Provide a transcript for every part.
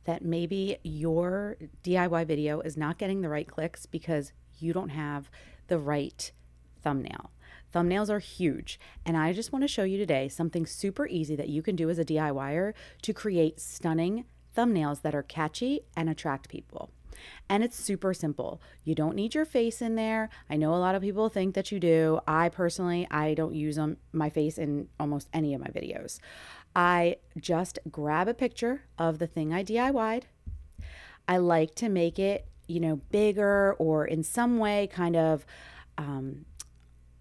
that maybe your DIY video is not getting the right clicks because you don't have the right thumbnail. Thumbnails are huge, and I just want to show you today something super easy that you can do as a DIYer to create stunning thumbnails that are catchy and attract people. And it's super simple. You don't need your face in there. I know a lot of people think that you do. I personally, I don't use my face in almost any of my videos. I just grab a picture of the thing I DIY'd. I like to make it, bigger or in some way kind of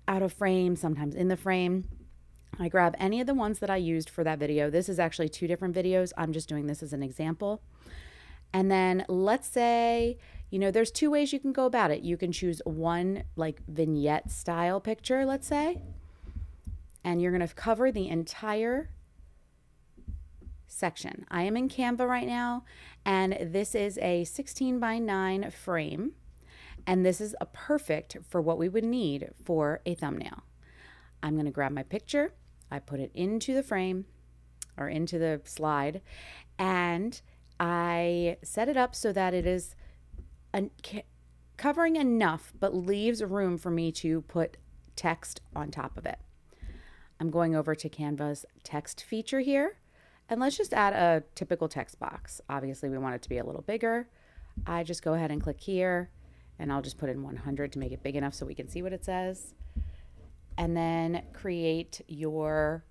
out of frame, sometimes in the frame. I grab any of the ones that I used for that video. This is actually two different videos. I'm just doing this as an example. And then let's say, there's two ways you can go about it. You can choose one like vignette style picture, let's say, and you're going to cover the entire section. I am in Canva right now, and this is a 16 by 9 frame. And this is a perfect for what we would need for a thumbnail. I'm going to grab my picture. I put it into the frame or into the slide, and I set it up so that it is covering enough but leaves room for me to put text on top of it. I'm going over to Canva's text feature here, and let's just add a typical text box. Obviously, we want it to be a little bigger. I just go ahead and click here, and I'll just put in 100 to make it big enough so we can see what it says. And then create your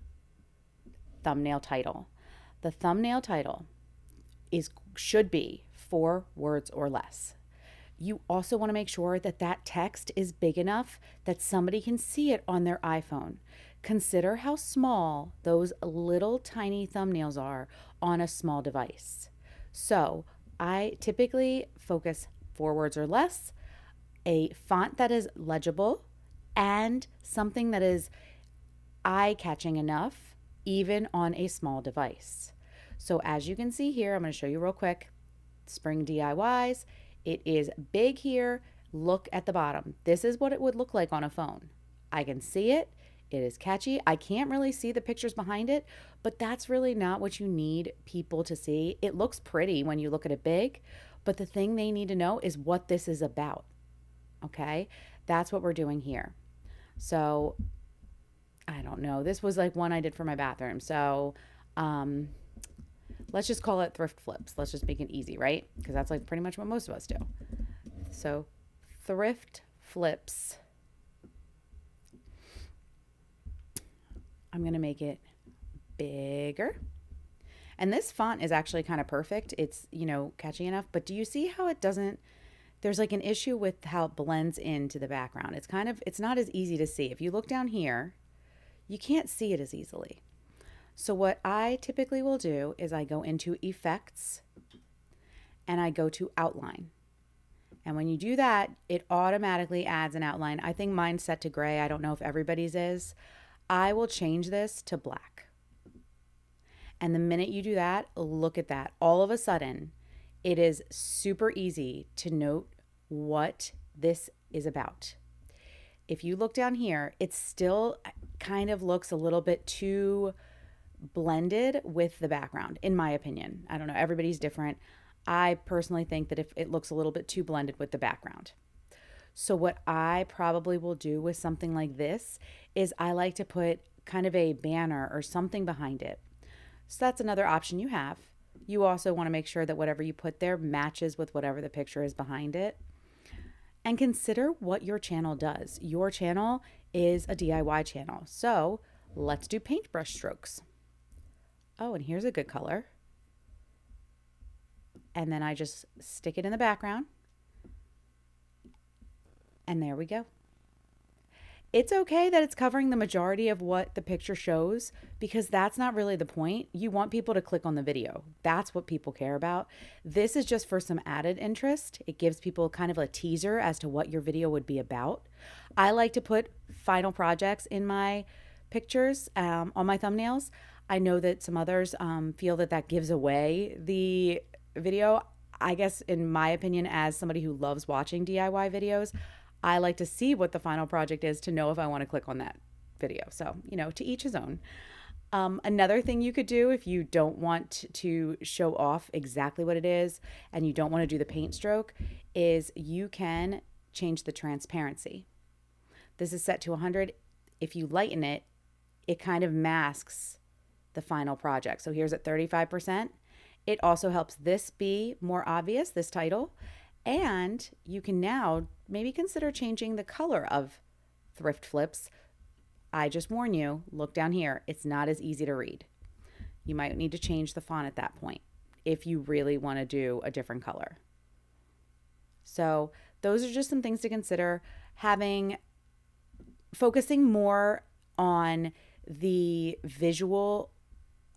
thumbnail title. The thumbnail title should be 4 words or less. You also want to make sure that that text is big enough that somebody can see it on their iPhone. Consider how small those little tiny thumbnails are on a small device. So I typically focus 4 words or less, a font that is legible, and something that is eye-catching enough, even on a small device. So as you can see here, I'm going to show you real quick. Spring DIYs. It is big here. Look at the bottom. This is what it would look like on a phone. I can see it. It is catchy. I can't really see the pictures behind it, but that's really not what you need people to see. It looks pretty when you look at it big, but the thing they need to know is what this is about. Okay? That's what we're doing here. So, I don't know. This was like one I did for my bathroom. So, let's just call it thrift flips. Let's just make it easy, right? Because that's like pretty much what most of us do. So, thrift flips. I'm going to make it bigger. And this font is actually kind of perfect. It's, catchy enough. But do you see how it doesn't, there's like an issue with how it blends into the background. It's not as easy to see. If you look down here, you can't see it as easily. So what I typically will do is I go into Effects and I go to Outline. And when you do that, it automatically adds an outline. I think mine's set to gray. I don't know if everybody's is. I will change this to black. And the minute you do that, look at that. All of a sudden, it is super easy to note what this is about. If you look down here, it still kind of looks a little bit too blended with the background, in my opinion. I don't know, everybody's different. I personally think that if it looks a little bit too blended with the background. So what I probably will do with something like this is I like to put kind of a banner or something behind it. So that's another option you have. You also want to make sure that whatever you put there matches with whatever the picture is behind it. And consider what your channel does. Your channel is a DIY channel. So let's do paintbrush strokes. Oh, and here's a good color. And then I just stick it in the background. And there we go. It's okay that it's covering the majority of what the picture shows because that's not really the point. You want people to click on the video. That's what people care about. This is just for some added interest. It gives people kind of a teaser as to what your video would be about. I like to put final projects in my pictures on my thumbnails. I know that some others feel that that gives away the video. I guess in my opinion, as somebody who loves watching DIY videos, I like to see what the final project is to know if I want to click on that video. So, to each his own. Another thing you could do if you don't want to show off exactly what it is and you don't want to do the paint stroke is you can change the transparency. This is set to 100. If you lighten it, it kind of masks the final project. So here's at 35%. It also helps this be more obvious, this title. And you can now maybe consider changing the color of thrift flips. I just warn you, look down here. It's not as easy to read. You might need to change the font at that point if you really want to do a different color. So those are just some things to consider. Focusing more on the visual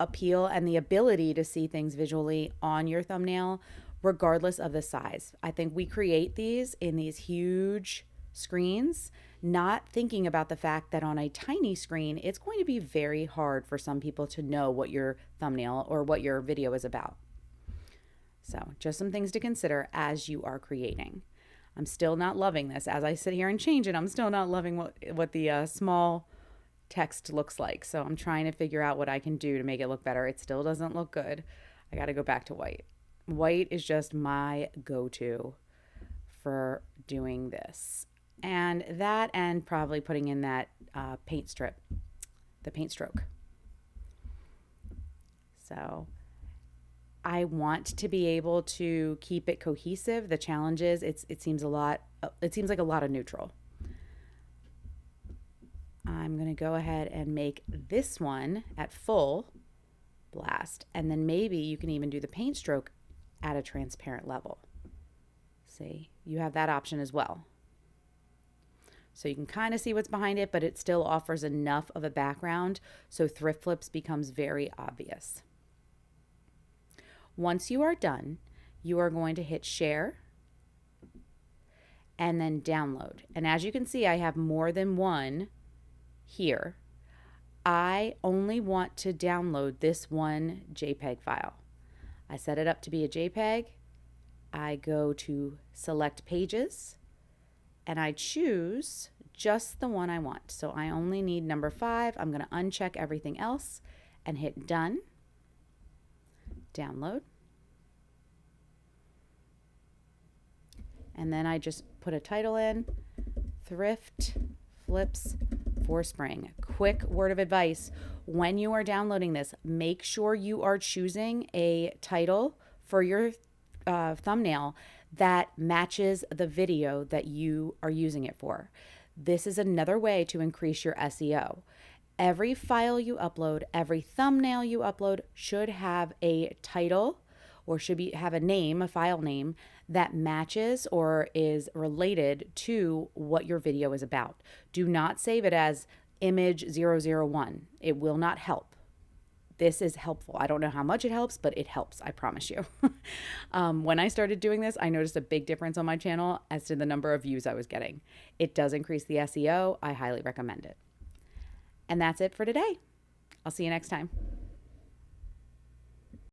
appeal and the ability to see things visually on your thumbnail, regardless of the size. I think we create these in these huge screens, not thinking about the fact that on a tiny screen, it's going to be very hard for some people to know what your thumbnail or what your video is about. So just some things to consider as you are creating. I'm still not loving this. As I sit here and change it, I'm still not loving what the small text looks like. So I'm trying to figure out what I can do to make it look better. It still doesn't look good. I got to go back to white. White is just my go-to for doing this. And that, and probably putting in that paint strip, the paint stroke. So I want to be able to keep it cohesive. The challenge is it seems like a lot of neutral. I'm going to go ahead and make this one at full blast. And then maybe you can even do the paint stroke at a transparent level. See, you have that option as well. So you can kind of see what's behind it, but it still offers enough of a background so thrift flips becomes very obvious. Once you are done, you are going to hit share and then download. And as you can see, I have more than one here. I only want to download this one JPEG file. I set it up to be a JPEG. I go to select pages and I choose just the one I want. So I only need number 5. I'm going to uncheck everything else and hit done. Download. And then I just put a title in, Thrift Flips for Spring. Quick word of advice. When you are downloading this, make sure you are choosing a title for your thumbnail that matches the video that you are using it for. This is another way to increase your SEO. Every file you upload, every thumbnail you upload should have a title or have a name, a file name that matches or is related to what your video is about. Do not save it as image 001. It will not help. This is helpful. I don't know how much it helps, but it helps, I promise you. When I started doing this, I noticed a big difference on my channel as to the number of views I was getting. It does increase the SEO. I highly recommend it. And that's it for today. I'll see you next time.